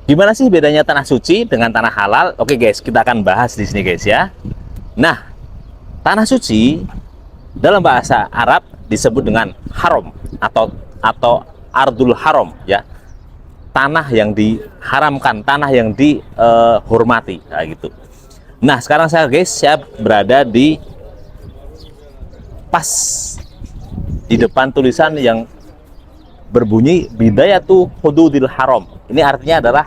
Gimana sih bedanya tanah suci dengan tanah halal? Oke guys, kita akan bahas di sini guys ya. Nah, tanah suci dalam bahasa Arab disebut dengan haram atau ardul haram ya. Tanah yang diharamkan, tanah yang dihormati, gitu. Nah, sekarang saya berada di pas di depan tulisan yang berbunyi bidayatu hududil haram. Ini artinya adalah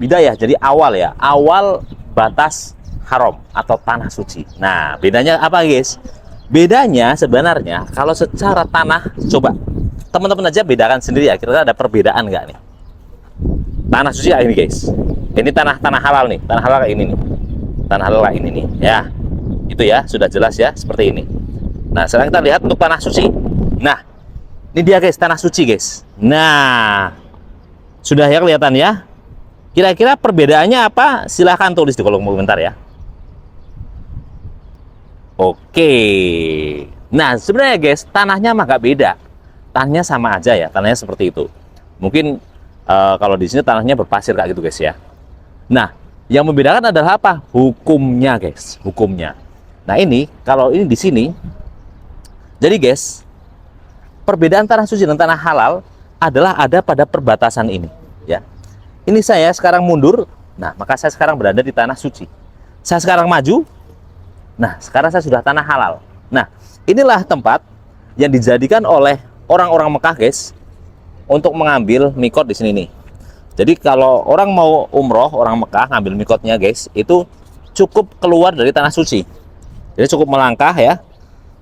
bidayah, jadi awal ya, awal batas haram atau tanah suci. Nah, bedanya apa guys? Bedanya sebenarnya kalau secara tanah, coba teman-teman aja bedakan sendiri ya, kira-kira ada perbedaan nggak nih? Tanah suci kayak ini guys, ini tanah halal nih, tanah halal kayak ini nih, tanah halal kayak ini nih ya, itu ya sudah jelas ya seperti ini. Nah, sekarang kita lihat untuk tanah suci. Nah, ini dia guys, tanah suci guys. Nah, sudah ya kelihatan ya. Kira-kira perbedaannya apa? Silahkan tulis di kolom komentar ya. Oke. Nah, sebenarnya guys, tanahnya mah gak beda. Tanahnya sama aja ya, tanahnya seperti itu. Mungkin kalau di sini tanahnya berpasir kayak gitu guys ya. Nah, yang membedakan adalah apa? Hukumnya guys, hukumnya. Nah, ini kalau ini di sini. Jadi guys, perbedaan tanah suci dan tanah halal adalah ada pada perbatasan ini ya. Ini saya sekarang mundur, nah maka saya sekarang berada di tanah suci. Saya sekarang maju, nah sekarang saya sudah tanah halal. Nah, inilah tempat yang dijadikan oleh orang-orang Mekah guys untuk mengambil mikot di sini nih. Jadi kalau orang mau umroh, orang Mekah ngambil mikotnya guys, itu cukup keluar dari tanah suci. Jadi cukup melangkah ya,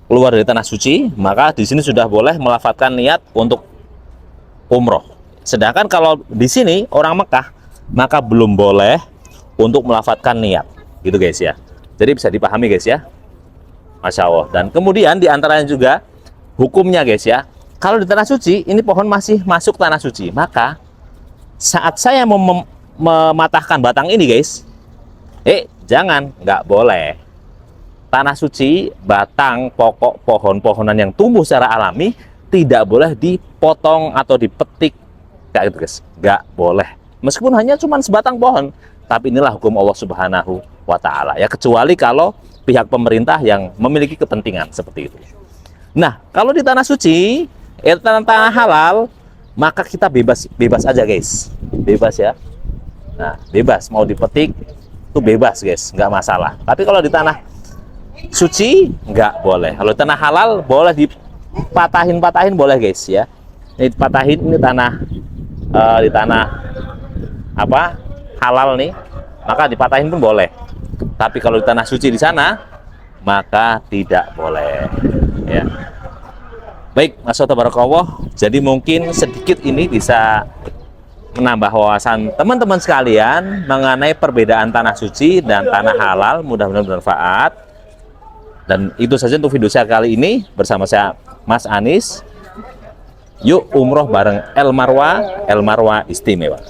keluar dari tanah suci, maka di sini sudah boleh melafadzkan niat untuk umroh. Sedangkan kalau di sini orang Mekah, maka belum boleh untuk melafadzkan niat, gitu guys ya. Jadi bisa dipahami guys ya, Masya Allah. Dan kemudian diantaranya juga hukumnya guys ya. Kalau di tanah suci, ini pohon masih masuk tanah suci, maka saat saya mematahkan batang ini guys, jangan, nggak boleh. Tanah suci, batang, pokok, pohon-pohonan yang tumbuh secara alami tidak boleh dipotong atau dipetik kayak gitu guys, nggak boleh. Meskipun hanya cuma sebatang pohon, tapi inilah hukum Allah Subhanahu wa Ta'ala ya, kecuali kalau pihak pemerintah yang memiliki kepentingan seperti itu. Nah, kalau di tanah suci, tanah halal, maka kita bebas aja guys, bebas ya. Nah, bebas mau dipetik itu bebas guys, nggak masalah. Tapi kalau di tanah suci nggak boleh. Kalau tanah halal boleh dipatahin boleh guys ya. Ini patahin, ini tanah di tanah apa halal nih, maka dipatahin pun boleh. Tapi kalau di tanah suci di sana, maka tidak boleh ya. Baik, Masya Allah. Jadi mungkin sedikit ini bisa menambah wawasan teman-teman sekalian mengenai perbedaan tanah suci dan tanah halal. Mudah-mudahan bermanfaat. Dan itu saja untuk video saya kali ini bersama saya Mas Anis. Yuk umroh bareng El Marwah istimewa.